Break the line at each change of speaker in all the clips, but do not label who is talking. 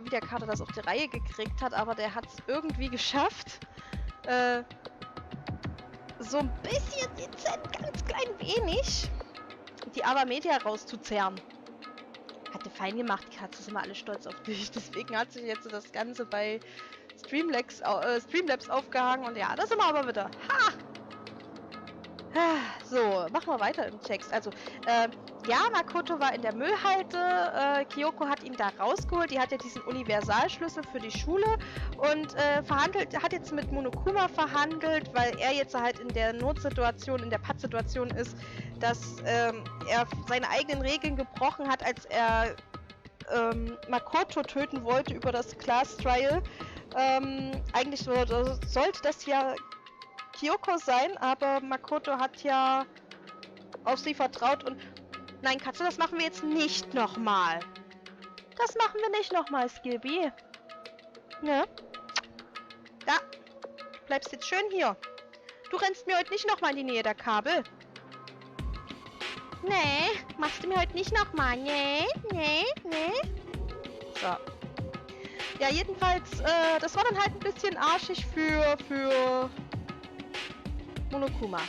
wie der Kater das auf die Reihe gekriegt hat, aber der hat es irgendwie geschafft, so ein bisschen dezent, ganz klein wenig, die Abermedia rauszuzerren. Hat der fein gemacht, die Katze ist immer alle stolz auf dich. Deswegen hat sich jetzt das Ganze bei Streamlabs aufgehangen und ja, das sind wir aber wieder. Ha! So, machen wir weiter im Text. Also, ja, Makoto war in der Müllhalde, Kyoko hat ihn da rausgeholt, die hat ja diesen Universalschlüssel für die Schule und hat jetzt mit Monokuma verhandelt, weil er jetzt halt in der Notsituation, in der Pattsituation ist, dass er seine eigenen Regeln gebrochen hat, als er Makoto töten wollte über das Class Trial. Eigentlich sollte das ja Kyoko sein, aber Makoto hat ja auf sie vertraut und... Nein, Katze, das machen wir jetzt nicht nochmal. Das machen wir nicht nochmal, Skibby. Ne? Da. Bleibst jetzt schön hier. Du rennst mir heute nicht nochmal in die Nähe der Kabel. Nee, machst du mir heute nicht nochmal. Nee. So. Ja, jedenfalls, das war dann halt ein bisschen arschig für Monokuma.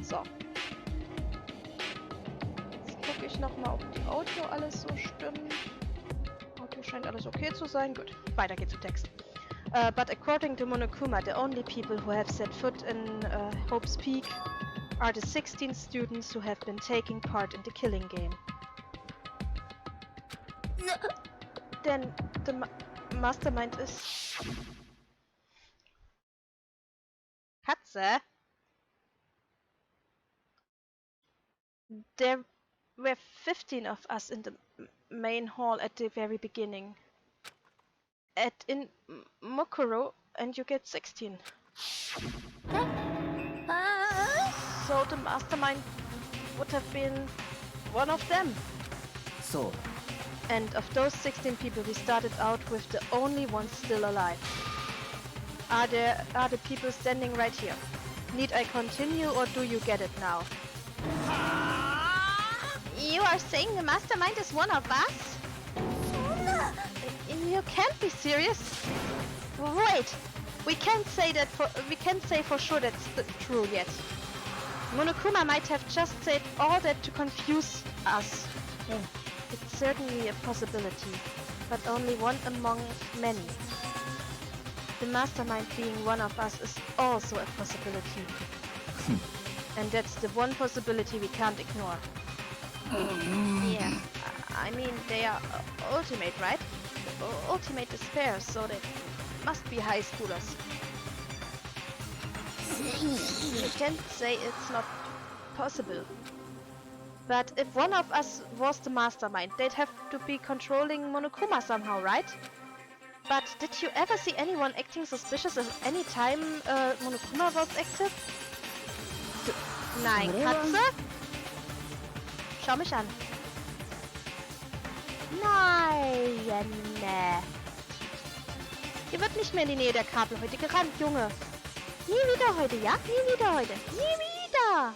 So. Jetzt gucke ich nochmal, ob die Audio alles so stimmt. Audio scheint alles okay zu sein. Gut, weiter geht's im Text. But according to Monokuma, the only people who have set foot in Hope's Peak are the 16 students who have been taking part in the killing game. Then the mastermind is... Katze? There were 15 of us in the main hall at the very beginning. In Mokoro, and you get 16. So the mastermind would have been one of them.
So.
And of those 16 people, we started out with the only ones still alive. Are the people standing right here? Need I continue or do you get it now? You are saying the mastermind is one of us? You can't be serious. Wait, we can't say for sure that's true yet. Monokuma might have just said all that to confuse us. It's certainly a possibility, but only one among many. The mastermind being one of us is also a possibility. And that's the one possibility we can't ignore. Yeah, I mean, they are ultimate, right? Ultimate despair, so they must be high schoolers. You can't say it's not possible. But if one of us was the mastermind, they'd have to be controlling Monokuma somehow, right? But did you ever see anyone acting suspicious at any time Monokuma was active? Nein, Katze? Schau mich an. Nein. Ihr wird nicht mehr in die Nähe der Kabel heute gerannt, Junge. Nie wieder heute, ja? Nie wieder heute. Nie wieder.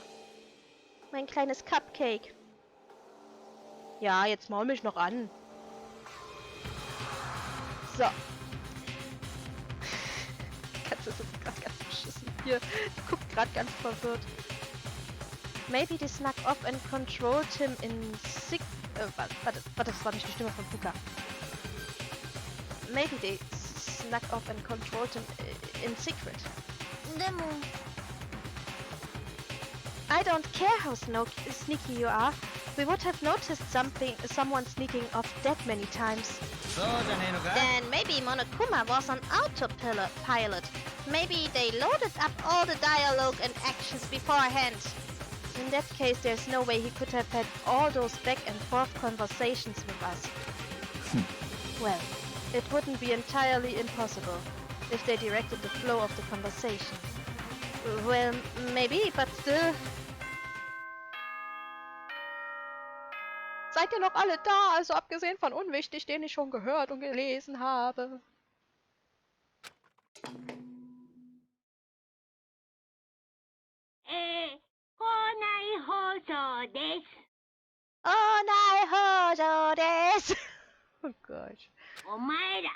Mein kleines Cupcake. Ja, jetzt maul mich noch an. So. Katze ist jetzt gerade ganz beschissen. Hier, guckt gerade ganz verwirrt. Maybe they snuck off and controlled him in warte, das war nicht die Stimme von Puka. Maybe they snuck off and controlled him in secret.
Demo.
I don't care how sneaky you are. We would have noticed someone sneaking off that many times. Then maybe Monokuma was on autopilot. Maybe they loaded up all the dialogue and actions beforehand. In that case, there's no way he could have had all those back and forth conversations with us. Well, it wouldn't be entirely impossible if they directed the flow of the conversation. Well, maybe, but still... Seid ihr noch alle da? Also abgesehen von Unwichtig, den ich schon gehört und gelesen habe. Oh Gott.
お前ら、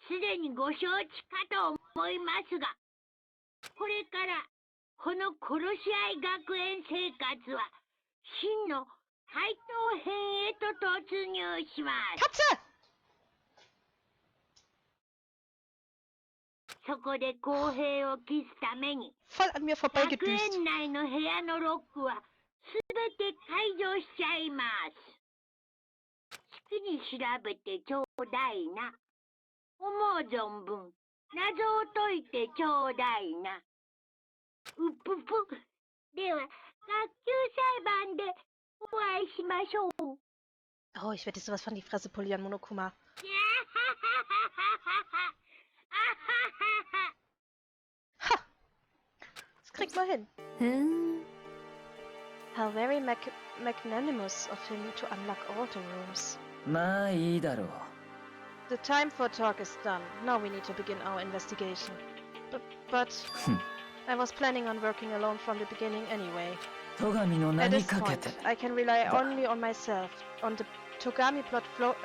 すでにご承知かと思いますが、これからこの殺し合い学園生活は真の怪盗編へと突入します。
Katze!
そこで公平を期すために、
Voll an mir
学
vorbeigedüst.
園内の部屋のロックはすべて解除しちゃいます。好きに調べてちょうだいな。思う存分謎を解いてちょうだいな。うぷぷ。では学級裁判でお会いしましょう。
Oh, ich werde dir sowas von die Fresse polieren, Monokuma. Ha! Das kriegt man hin. How very magnanimous of him to unlock all the rooms.
まあいいだろう。
The time for talk is done. Now we need to begin our investigation. But I was planning on working alone from the beginning anyway.
戸上の
At
名に
this
かけ
point,
て。
I can rely only on myself, on the Togami blood flow.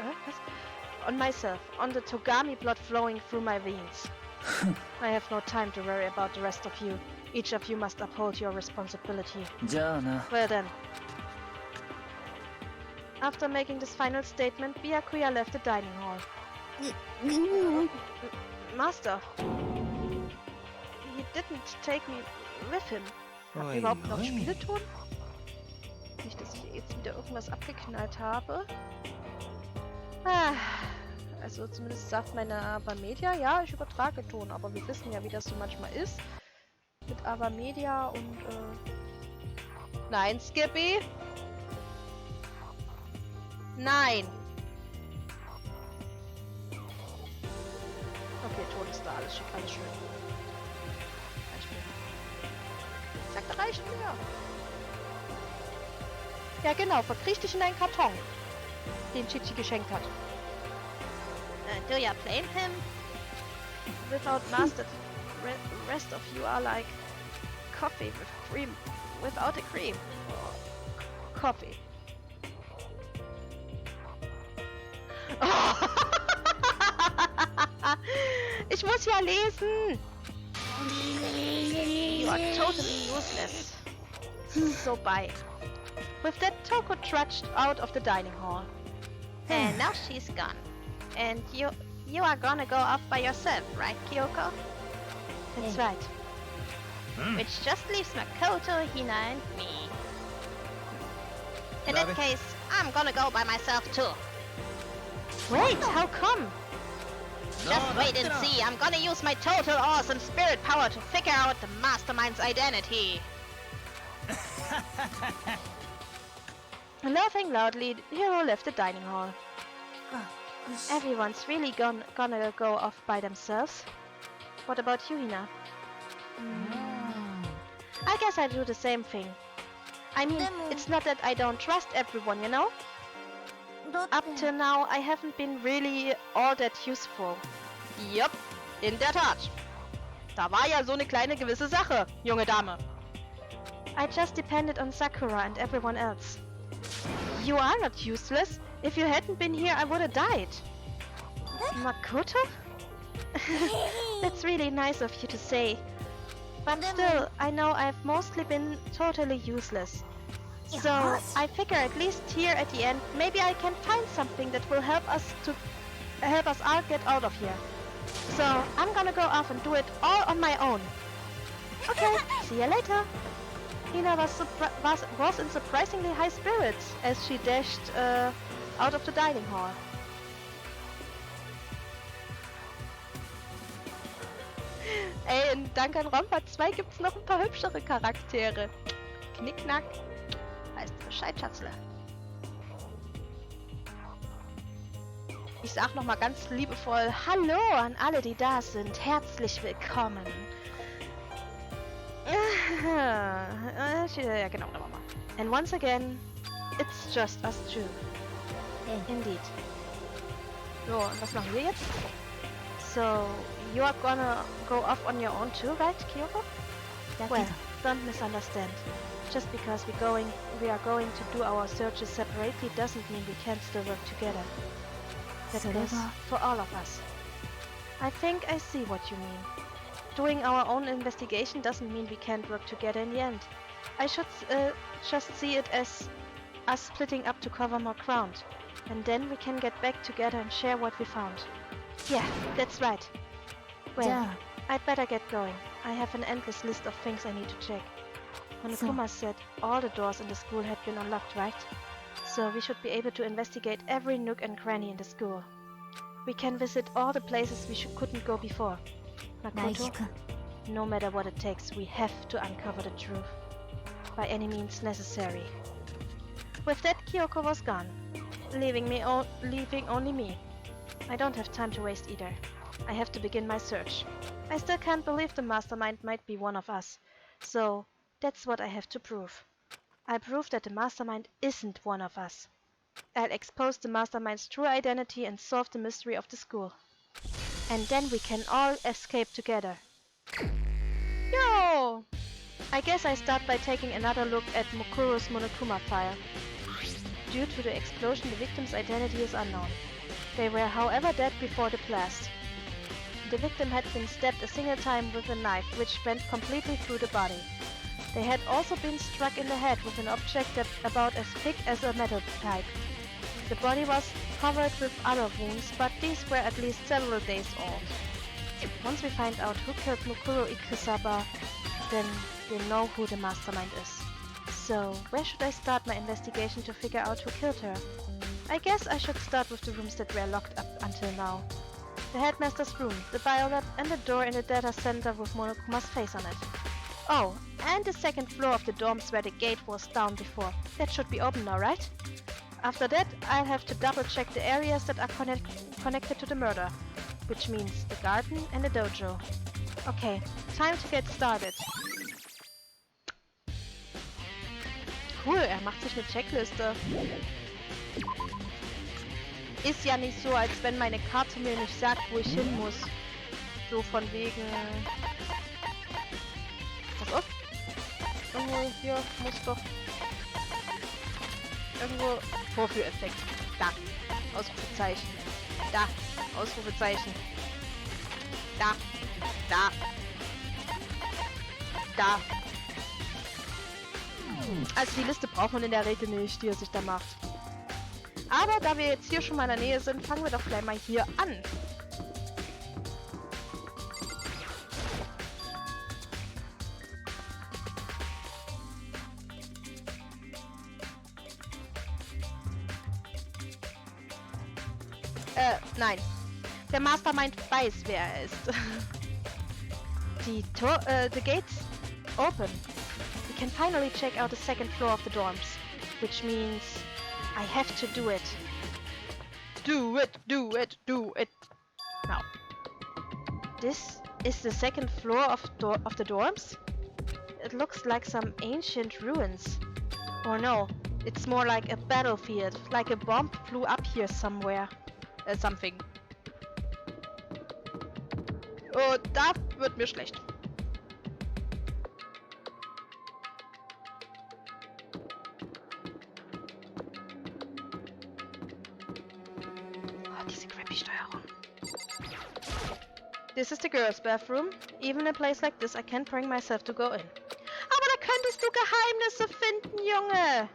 On myself, on the Togami blood flowing through my veins. I have no time to worry about the rest of you. Each of you must uphold your responsibility.
じゃあな。
Well then. After making this final statement, Byakuya left the dining hall. Master. He didn't take me with him. Haben wir überhaupt noch Spieleton? Nicht, dass ich jetzt wieder irgendwas abgeknallt habe. Ah, also zumindest sagt meine Abermedia, ja, ich übertrage Ton, aber wir wissen ja, wie das so manchmal ist. Mit Abermedia und, Nein, Skippy! Nein! Okay, Ton ist da, alles schick, alles schön. Reicht mir. Ich sagte, reicht mir. Ja genau, verkriech dich in deinen Karton, den Chichi geschenkt hat. Do you blame him? Without Master, the rest of you are like coffee with cream, without a cream. Coffee. Ich muss ja lesen. You are totally useless. So bye. With that, Toko trudged out of the dining hall. And now she's gone. And you are gonna go off by yourself, right, Kyoko? That's right. Which just leaves Makoto, Hina, and me. In that case, I'm gonna go by myself too. Wait, how come? Just wait and see. I'm gonna use my total awesome spirit power to figure out the mastermind's identity. Laughing loudly, Hiro left the dining hall. Everyone's really gonna go off by themselves. What about you, Hina? I guess I do the same thing. I mean, it's not that I don't trust everyone, you know? Up till now, I haven't been really all that useful. Yup, in der Tat. Da war ja so eine kleine gewisse Sache, junge Dame. I just depended on Sakura and everyone else. You are not useless. If you hadn't been here, I would have died. Makoto? That's really nice of you to say. But still, I know I've mostly been totally useless. So, I figure at least here at the end, maybe I can find something that will help us all get out of here. So, I'm gonna go off and do it all on my own. Okay, see you later. Hina was in surprisingly high spirits as she dashed out of the dining hall. Ey, in Danganronpa 2 gibt's noch ein paar hübschere Charaktere. Knickknack. Heißt Bescheid, Schatzle. Ich sag nochmal ganz liebevoll Hallo an alle, die da sind. Herzlich willkommen. Ja, genau, nochmal. And once again, it's just us two. Indeed. So, und was machen wir jetzt? So, you are gonna go off on your own too, right, Kyoko? Well, don't misunderstand. Just because we are going to do our searches separately doesn't mean we can't still work together. That
それ
goes
は
for all of us. I think I see what you mean. Doing our own investigation doesn't mean we can't work together in the end. I should just see it as us splitting up to cover more ground. And then we can get back together and share what we found. Yeah, that's right.
じ
Well,
ゃ
I'd better get going. I have an endless list of things I need to check. Monokuma said all the doors in the school had been unlocked, right? So we should be able to investigate every nook and cranny in the school. We can visit all the places we couldn't go before.
あ大輝
Makoto,
くん
no matter what it takes, we have to uncover the truth. By any means necessary. With that, Kyoko was gone, leaving only me. I don't have time to waste either. I have to begin my search. I still can't believe the mastermind might be one of us. So, that's what I have to prove. I'll prove that the mastermind isn't one of us. I'll expose the mastermind's true identity and solve the mystery of the school. And then we can all escape together. Yo! I guess I start by taking another look at Mokuro's Monokuma file. Due to the explosion, the victim's identity is unknown. They were, however, dead before the blast. The victim had been stabbed a single time with a knife, which went completely through the body. They had also been struck in the head with an object that about as thick as a metal pipe. The body was covered with other wounds, but these were at least several days old. Once we find out who killed Mukuro Ikusaba, then we'll know who the mastermind is. So, where should I start my investigation to figure out who killed her? I guess I should start with the rooms that were locked up until now. The headmaster's room, the biolab, and the door in the data center with Monokuma's face on it. Oh, and the second floor of the dorms where the gate was down before. That should be open now, right? After that, I'll have to double check the areas that are connected to the murder, which means the garden and the dojo. Okay, time to get started. Cool, macht sich eine Checkliste. Ist ja nicht so, als wenn meine Karte mir nicht sagt, wo ich hin muss. So von wegen... Pass auf. Irgendwo hier muss doch... Irgendwo... Vorführeffekt. Da. Ausrufezeichen. Da. Ausrufezeichen. Da. Da. Da. Also die Liste braucht man in der Regel nicht, die er sich da macht. Aber da wir jetzt hier schon mal in der Nähe sind, fangen wir doch gleich mal hier an. Nein. Der Mastermind weiß, wer er ist. The gates open. We can finally check out the second floor of the dorms. Which means I have to do it. Do it, do it, do it. Now. This is the second floor of the dorms? It looks like some ancient ruins. Or no, it's more like a battlefield, like a bomb flew up here somewhere. Something. Oh, da wird mir schlecht. Oh, diese crappy Steuerung. This is the girls' bathroom. Even a place like this, I can't bring myself to go in. Aber da könntest du Geheimnisse finden, Junge!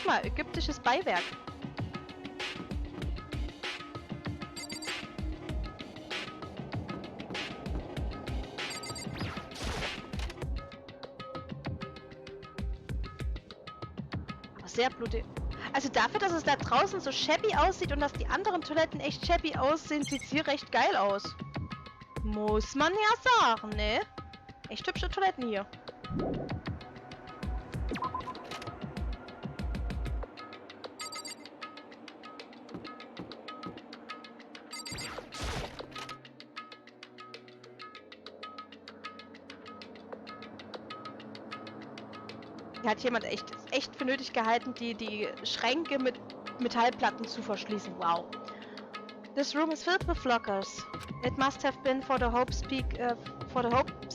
Guck mal, ägyptisches Beiwerk. Aber sehr blutig. Also dafür, dass es da draußen so shabby aussieht und dass die anderen Toiletten echt shabby aussehen, sieht es hier recht geil aus. Muss man ja sagen, ne? Echt hübsche Toiletten hier. Hier hat jemand echt für nötig gehalten, die Schränke mit Metallplatten zu verschließen. Wow. This room is filled with lockers. It must have been for the Hope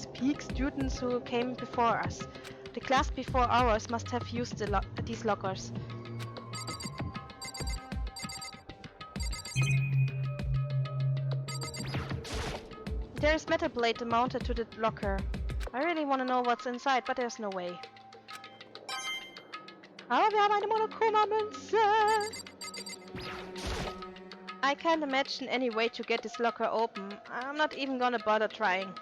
speak students who came before us. The class before ours must have used these lockers. There's metal plate mounted to the locker. I really want to know what's inside, but there's no way. Aber wir haben eine Monokuma-Münze! I can't imagine any way to get this locker open. I'm not even gonna bother trying.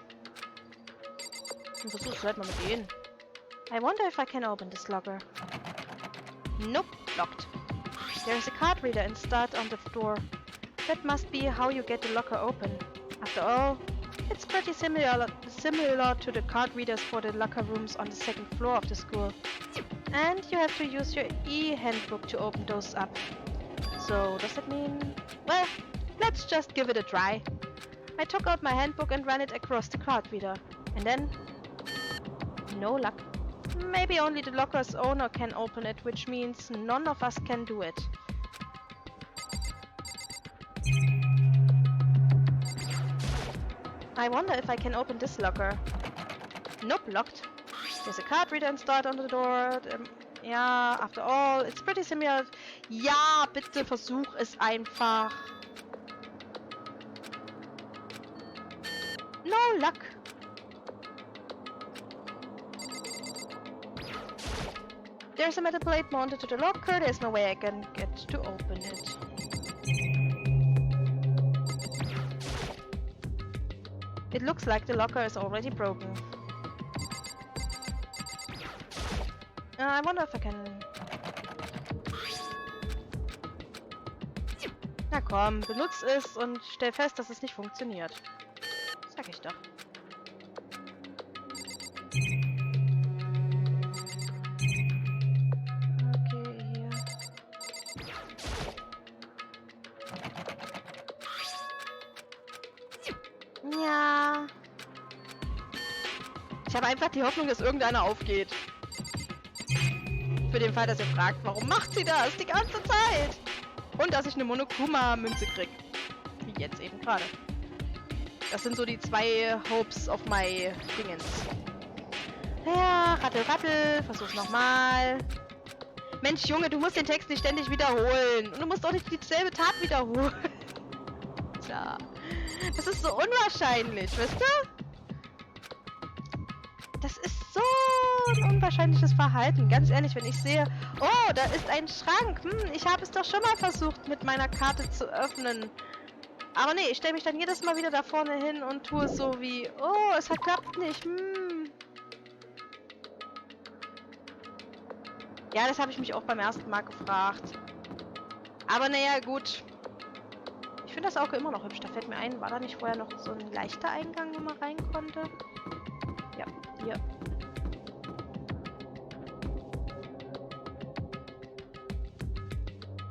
Versuch's halt mal mit denen. I wonder if I can open this locker. Nope, locked. There's a card reader installed on the door. That must be how you get the locker open. After all, it's pretty similar to the card readers for the locker rooms on the second floor of the school. And you have to use your e-handbook to open those up. So, does that mean... Well, let's just give it a try. I took out my handbook and ran it across the card reader. And then... no luck. Maybe only the locker's owner can open it, which means none of us can do it. I wonder if I can open this locker. Nope, locked. There's a card reader installed on the door. Yeah, after all, it's pretty similar. Ja, bitte versuch es einfach. No luck. There's a metal plate mounted to the locker. There's no way I can get to open it. It looks like the locker is already broken. I wonder if I can... Na komm, benutz es und stell fest, dass es nicht funktioniert. Sag ich doch. Okay, hier. Ja. Ich habe einfach die Hoffnung, dass irgendeiner aufgeht. Für den Fall, dass ihr fragt, warum macht sie das die ganze Zeit? Und dass ich eine Monokuma-Münze krieg. Wie jetzt eben gerade. Das sind so die zwei Hopes of my Dingens. Ja, rattel, rattel. Versuch's nochmal. Mensch, Junge, du musst den Text nicht ständig wiederholen. Und du musst auch nicht dieselbe Tat wiederholen. Tja. Das ist so unwahrscheinlich, weißt du? Das ist so ein unwahrscheinliches Verhalten. Ganz ehrlich, wenn ich sehe, oh, da ist ein Schrank. Ich habe es doch schon mal versucht, mit meiner Karte zu öffnen. Aber nee, ich stelle mich dann jedes Mal wieder da vorne hin und tue es so wie, oh, es klappt nicht. Ja, das habe ich mich auch beim ersten Mal gefragt. Aber naja, gut. Ich finde das Auge immer noch hübsch. Da fällt mir ein, war da nicht vorher noch so ein leichter Eingang, wo man rein konnte? Ja, hier.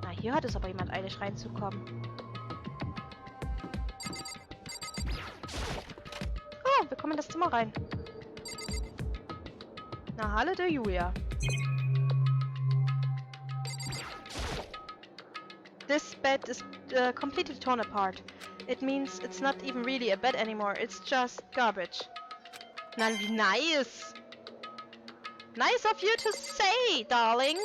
Na, hier hat es aber jemand eilig reinzukommen. Oh, wir kommen in das Zimmer rein. Na, hallo der Julia. This bed is completely torn apart. It means it's not even really a bed anymore. It's just garbage. Na, wie nice. Nice of you to say, darling.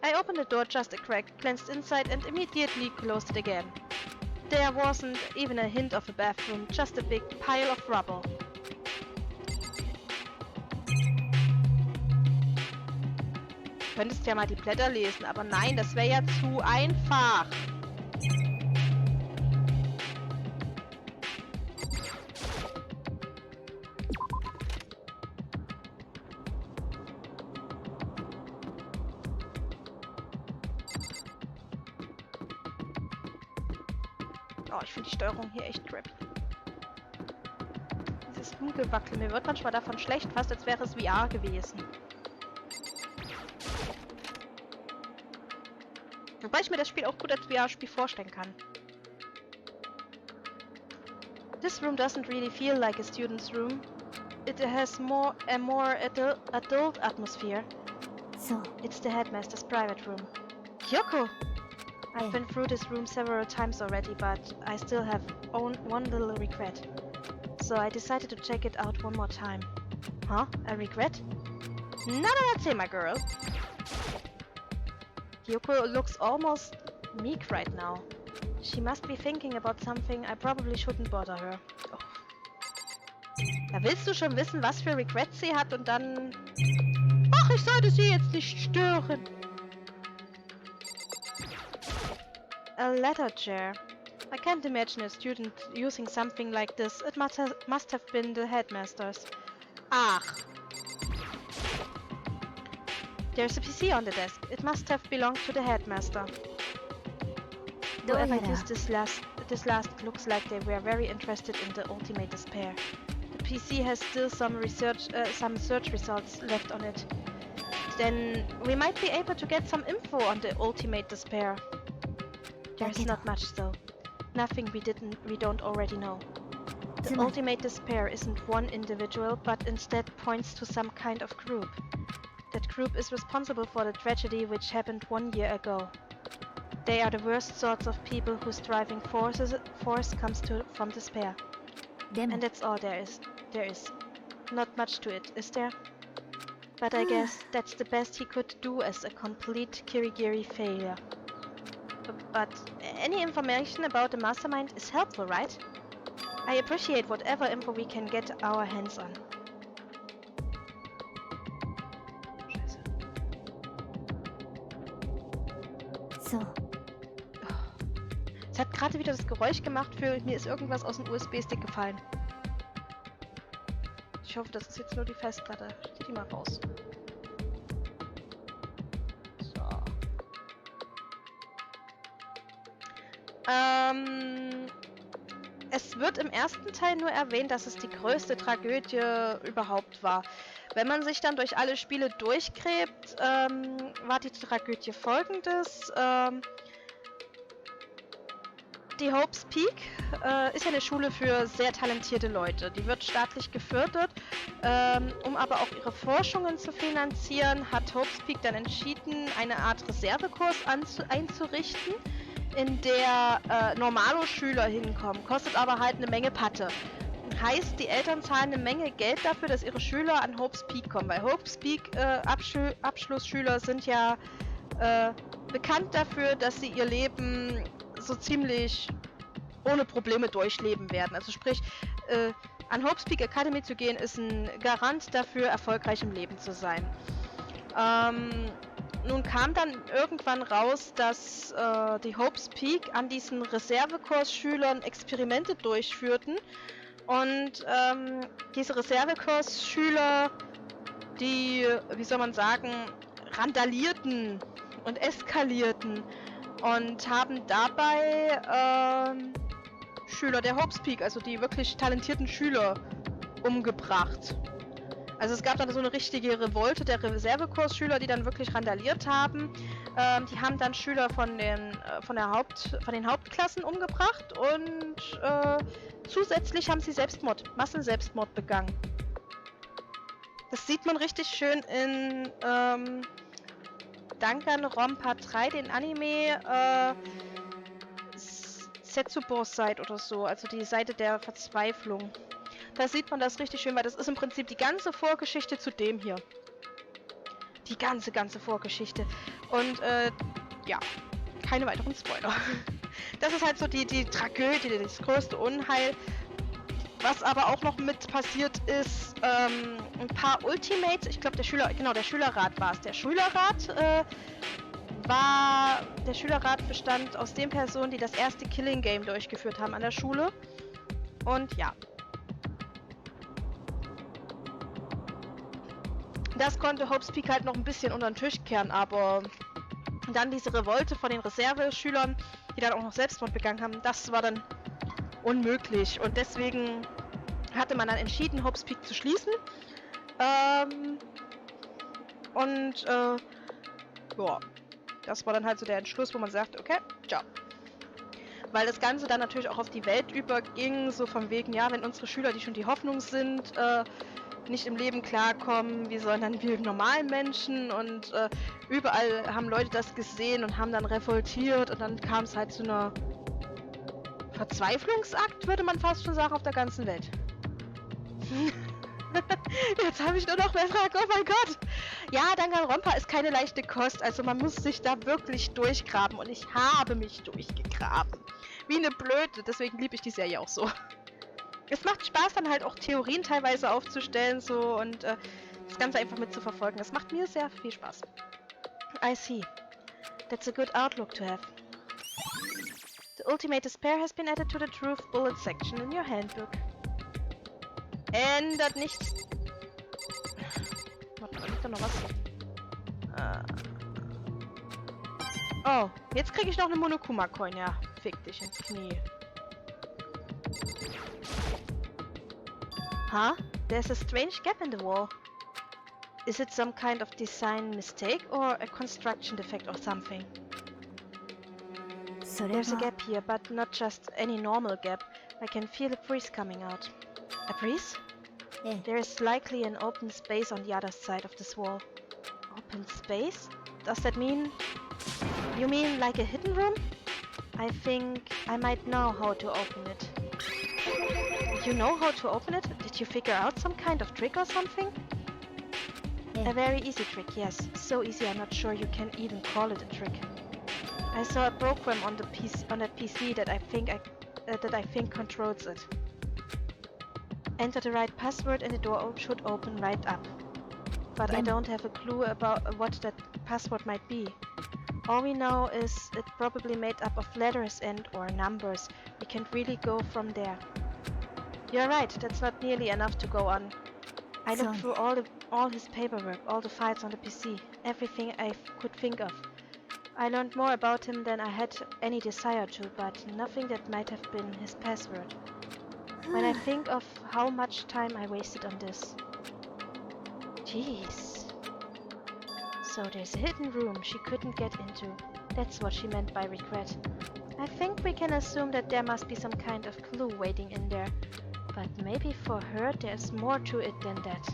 I opened the door just a crack, glanced inside and immediately closed it again. There wasn't even a hint of a bathroom, just a big pile of rubble. Du könntest ja mal die Blätter lesen, aber nein, das wäre ja zu einfach. Oh, ich finde die Steuerung hier echt crappy. Dieses Rumgewackel, mir wird manchmal davon schlecht, fast als wäre es VR gewesen. Wobei ich mir das Spiel auch gut als VR-Spiel vorstellen kann. This room doesn't really feel like a student's room. It has a more adult atmosphere.
So,
It's the headmaster's private room. Kyoko! I've been through this room several times already, but I still have one little regret. So I decided to check it out one more time. Huh? A regret? None of that, say my girl. Kyoko looks almost meek right now. She must be thinking about something. I probably shouldn't bother her. Oh. Da willst du schon wissen, was für Regrets sie hat und dann... Ach, ich sollte sie jetzt nicht stören. A letter chair. I can't imagine a student using something like this. It must have been the headmaster's. Ach. There's a PC on the desk. It must have belonged to the headmaster. Whoever used this last looks like they were very interested in the ultimate despair. The PC has still some search results left on it. Then we might be able to get some info on the ultimate despair. There's not much though. Nothing we don't already know. The ultimate despair isn't one individual, but instead points to some kind of group. That group is responsible for the tragedy which happened 1 year ago. They are the worst sorts of people whose driving force comes from despair. And that's all there is. Not much to it, is there? But I guess that's the best he could do as a complete Kirigiri failure. But any information about the mastermind is helpful, right? I appreciate whatever info we can get our hands on. Scheiße.
So.
Es hat gerade wieder das Geräusch gemacht für mir ist irgendwas aus dem USB-Stick gefallen. Ich hoffe, das ist jetzt nur die Festplatte. Ich zieh die mal raus. So. Es wird im ersten Teil nur erwähnt, dass es die größte Tragödie überhaupt war. Wenn man sich dann durch alle Spiele durchgräbt, war die Tragödie folgendes. Die Hope's Peak ist ja eine Schule für sehr talentierte Leute. Die wird staatlich gefördert, um aber auch ihre Forschungen zu finanzieren, hat Hope's Peak dann entschieden, eine Art Reservekurs einzurichten, in der Normalo-Schüler hinkommen, kostet aber halt eine Menge Patte. Heißt, die Eltern zahlen eine Menge Geld dafür, dass ihre Schüler an Hope's Peak kommen, weil Hope's Peak Abschlussschüler sind ja bekannt dafür, dass sie ihr Leben so ziemlich ohne Probleme durchleben werden. Also sprich, an Hope's Peak Academy zu gehen, ist ein Garant dafür, erfolgreich im Leben zu sein. Nun kam dann irgendwann raus, dass die Hope's Peak an diesen Reservekursschülern Experimente durchführten und diese Reservekursschüler, die, wie soll man sagen, randalierten und eskalierten und haben dabei Schüler der Hope's Peak, also die wirklich talentierten Schüler, umgebracht. Also es gab dann so eine richtige Revolte der Reservekursschüler, die dann wirklich randaliert haben. Die haben dann Schüler von den Hauptklassen umgebracht und zusätzlich haben sie Massenselbstmord begangen. Das sieht man richtig schön in Danganronpa 3, den Anime Setsubo's Seite oder so, also die Seite der Verzweiflung. Da sieht man das richtig schön, weil das ist im Prinzip die ganze Vorgeschichte zu dem hier. Die ganze Vorgeschichte. Und ja, keine weiteren Spoiler. Das ist halt so die Tragödie, das größte Unheil. Was aber auch noch mit passiert ist, ein paar Ultimates, ich glaube der Schülerrat war es. Der Schülerrat bestand aus den Personen, die das erste Killing Game durchgeführt haben an der Schule. Und ja. Das konnte Hope's Peak halt noch ein bisschen unter den Tisch kehren, aber dann diese Revolte von den Reserveschülern, die dann auch noch Selbstmord begangen haben, das war dann unmöglich. Und deswegen hatte man dann entschieden, Hope's Peak zu schließen. Ja, das war dann halt so der Entschluss, wo man sagt, okay, ciao. Weil das Ganze dann natürlich auch auf die Welt überging, so von wegen, ja, wenn unsere Schüler, die schon die Hoffnung sind, nicht im Leben klarkommen, wie sollen dann wir normalen Menschen und überall haben Leute das gesehen und haben dann revoltiert und dann kam es halt zu einer Verzweiflungsakt, würde man fast schon sagen, auf der ganzen Welt. Jetzt habe ich nur noch mehr Fragen. Oh mein Gott. Ja, Danganronpa ist keine leichte Kost. Also man muss sich da wirklich durchgraben. Und ich habe mich durchgegraben. Wie eine Blöde. Deswegen liebe ich die Serie auch so. Es macht Spaß, dann halt auch Theorien teilweise aufzustellen so und das Ganze einfach mit zu verfolgen. Das macht mir sehr viel Spaß. I see. That's a good outlook to have. The ultimate despair has been added to the truth bullet section in your handbook. Ändert nichts. Warte mal, liegt da noch was? Oh, jetzt kriege ich noch eine Monokuma-Coin. Ja, fick dich ins Knie. Huh? There's a strange gap in the wall. Is it some kind of design mistake or a construction defect or something?
それ
There's a
は
gap here, but not just any normal gap. I can feel a breeze coming out. A breeze?
ええ
There is likely an open space on the other side of this wall. Open space? Does that mean... You mean like a hidden room? I think I might know how to open it. You know how to open it? Did you figure out some kind of trick or something?
Yeah.
A very easy trick, yes. So easy I'm not sure you can even call it a trick. I saw a program on the PC that I think controls it. Enter the right password and the door should open right up. But I
Then-
don't have a clue about what that password might be. All we know is it probably made up of letters and or numbers. We can't really go from there. You're right, that's not nearly enough to go on. I looked through all his paperwork, all the files on the PC, everything I could think of. I learned more about him than I had any desire to, but nothing that might have been his password. When I think of how much time I wasted on this. Jeez. So there's a hidden room she couldn't get into. That's what she meant by regret. I think we can assume that there must be some kind of clue waiting in there. But maybe for her there's more to it than that.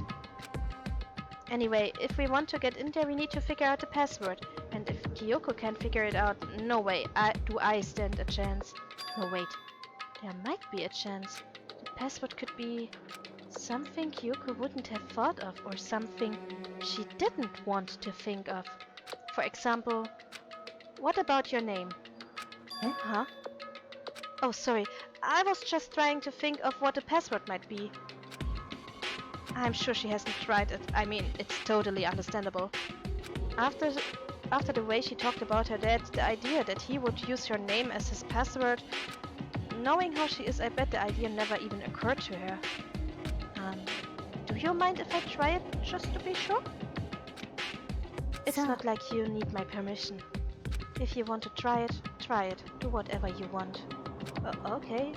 Anyway, if we want to get in there we need to figure out the password. And if Kyoko can't figure it out, no way do I stand a chance. No wait, there might be a chance. The password could be something Kyoko wouldn't have thought of or something she didn't want to think of. For example, what about your name?
Eh?
Huh? Oh, sorry. I was just trying to think of what the password might be. I'm sure she hasn't tried it. I mean, it's totally understandable. After the way she talked about her dad, the idea that he would use her name as his password, knowing how she is, I bet the idea never even occurred to her. Do you mind if I try it, just to be sure? It's
So-
not like you need my permission. If you want to try it, try it. Do whatever you want. Okay.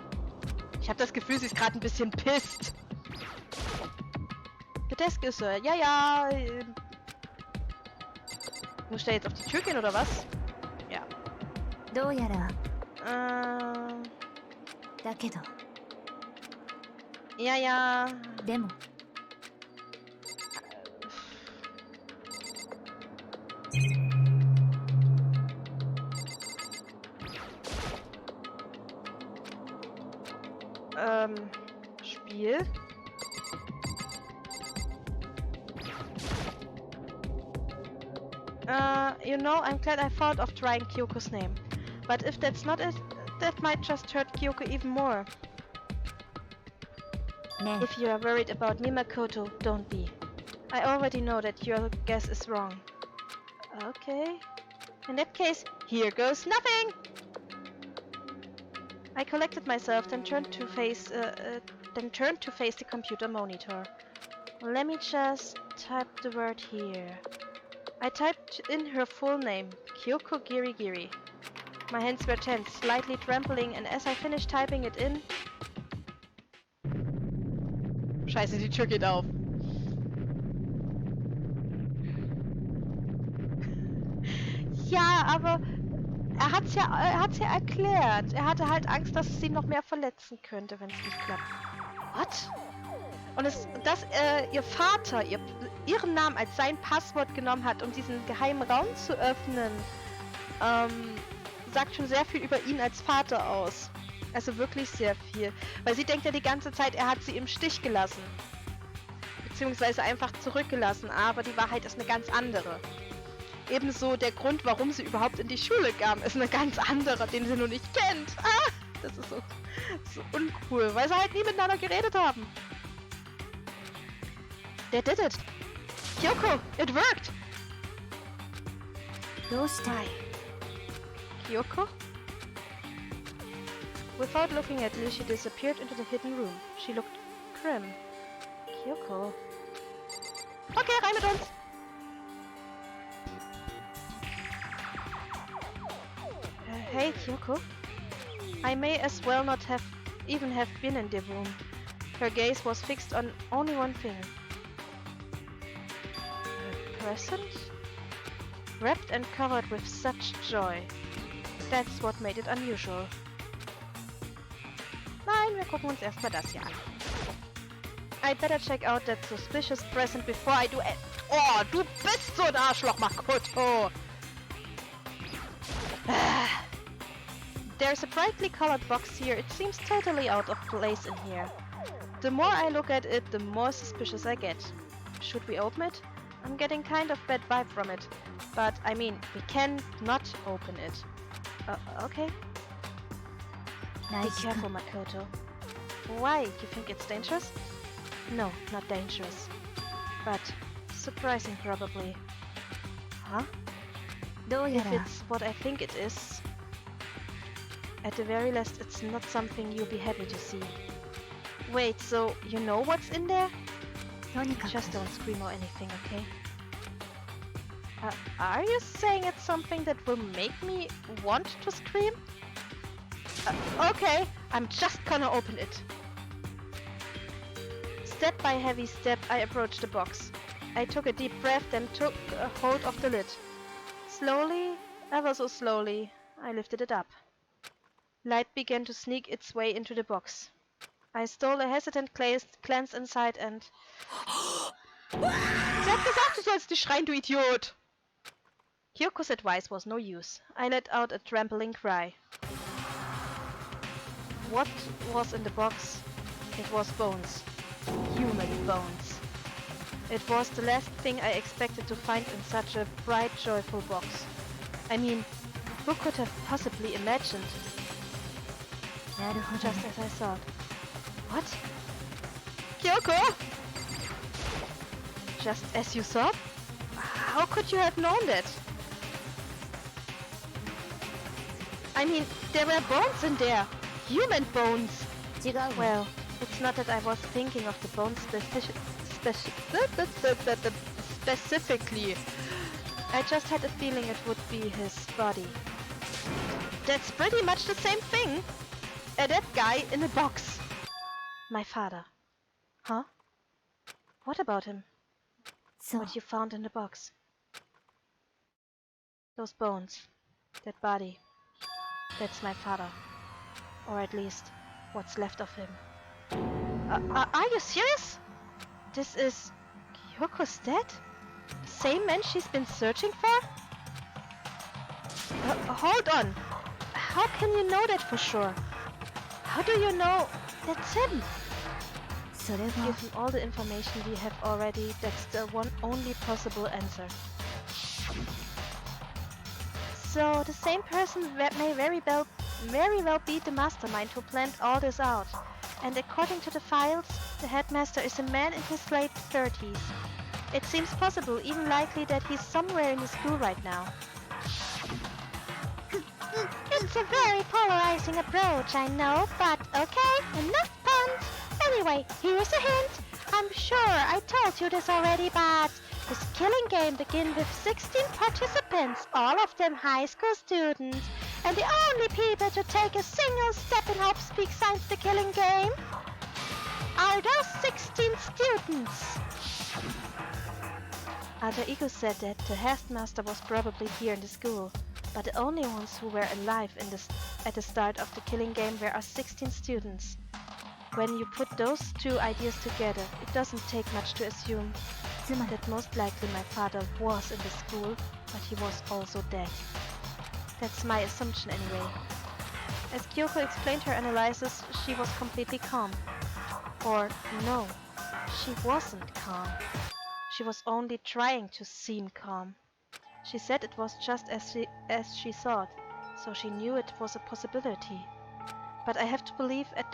Ich habe das Gefühl, sie ist gerade ein bisschen pissed. The desk is, ja. Muss ich da jetzt auf die Tür gehen, oder was? Ja.
どうやら
Äh,
だけど
ja.
でも
Spiel. You know, I'm glad I thought of trying Kyoko's name. But if that's not it, that might just hurt Kyoko even more.
ね
If you are worried about me, Makoto, don't be. I already know that your guess is wrong. Okay. In that case, here goes nothing! I collected myself, then turned to face the computer monitor. Let me just type the word here. I typed in her full name, Kyoko Girigiri. My hands were tense, slightly trembling, and as I finished typing it in... Scheiße, die Tür geht auf. Ja, aber er hat's ja erklärt. Er hatte halt Angst, dass es ihn noch mehr verletzen könnte, wenn es nicht klappt. What? Und dass ihr Vater ihren Namen als sein Passwort genommen hat, um diesen geheimen Raum zu öffnen, sagt schon sehr viel über ihn als Vater aus. Also wirklich sehr viel. Weil sie denkt ja die ganze Zeit, er hat sie im Stich gelassen. Beziehungsweise einfach zurückgelassen. Aber die Wahrheit ist eine ganz andere. Ebenso der Grund, warum sie überhaupt in die Schule kam, ist eine ganz andere, den sie noch nicht kennt. Ah, das ist so uncool, weil sie halt nie miteinander geredet haben. They did it. Kyoko, it worked.
どうした
Hi. Kyoko? Without looking at Lee, she disappeared into the hidden room. She looked grim. Kyoko. Okay, rein mit uns! Hey, Kyoko. I may as well not have even have been in the room. Her gaze was fixed on only one thing. A present? Wrapped and covered with such joy. That's what made it unusual. Nein, wir gucken uns erstmal das hier an. I'd better check out that suspicious present before I do it. Oh, du bist so ein Arschloch, Makoto! There's a brightly colored box here. It seems totally out of place in here. The more I look at it, the more suspicious I get. Should we open it? I'm getting kind of bad vibe from it. But, I mean, we can not open it. Okay. Be
大事
careful,
か
Makoto. Why? You think it's dangerous? No, not dangerous. But surprising, probably. Huh?
どうや
If
ら
it's what I think it is, at the very least, it's not something you'll be happy to see. Wait, so you know what's in there?
とにかく
Just don't scream or anything, okay? Are you saying it's something that will make me want to scream? Okay, I'm just gonna open it. Step by heavy step, I approached the box. I took a deep breath, then took a hold of the lid. Slowly, ever so slowly, I lifted it up. Light began to sneak its way into the box. I stole a hesitant glance inside and... Sie hat gesagt, du sollst nicht schreien, du Idiot! Kyoko's advice was no use. I let out a trembling cry. What was in the box? It was bones. Human bones. It was the last thing I expected to find in such a bright, joyful box. I mean, who could have possibly imagined?
なるほど
Just
ね
as I thought. What? Kyoko? Just as you thought? How could you have known that? I mean, there were bones in there. Human bones.
違うわ
Well, it's not that I was thinking of the bones specifically. I just had a feeling it would be his body. That's pretty much the same thing. A dead guy in a box. My father. Huh? What about him?
そう
What you found in the box? Those bones. That body. That's my father. Or at least, what's left of him. Are you serious? This is... Kyoko's dead? The same man she's been searching for? Hold on. How can you know that for sure? How do you know that's him?
それは
Given all the information we have already, that's the only possible answer. So, the same person may very well be the mastermind who planned all this out. And according to the files, the headmaster is a man in his late 30s. It seems possible, even likely, that he's somewhere in the school right now. It's a very polarizing approach, I know, but okay, enough puns. Anyway, here's a hint. I'm sure I told you this already, but this killing game begins with 16 participants, all of them high school students. And the only people to take a single step in Hopspeak since the killing game are those 16 students. Alter Ego said that the headmaster was probably here in the school, but the only ones who were alive at the start of the killing game were our 16 students. When you put those two ideas together, it doesn't take much to assume
つまり
that most likely my father was in the school, but he was also dead. That's my assumption anyway. As Kyoko explained her analysis, she was completely calm. Or no, she wasn't calm. She was only trying to seem calm. She said it was just as she thought, so she knew it was a possibility. But I have to believe that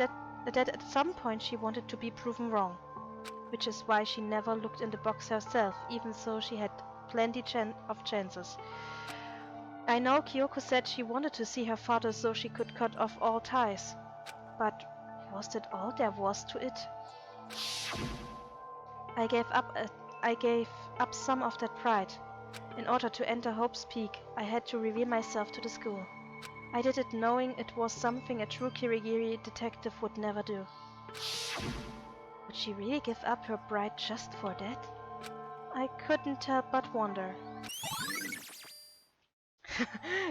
at some point she wanted to be proven wrong, which is why she never looked in the box herself, even though she had plenty of chances. I know Kyoko said she wanted to see her father so she could cut off all ties. But was that all there was to it? I gave up some of that pride. In order to enter Hope's Peak, I had to reveal myself to the school. I did it knowing it was something a true Kirigiri detective would never do. Would she really give up her bride just for that? I couldn't help but wonder.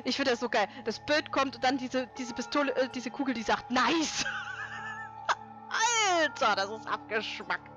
Ich finde das so geil. Das Bild kommt und dann diese Pistole, diese Kugel, die sagt, nice! Alter, das ist abgeschmackt.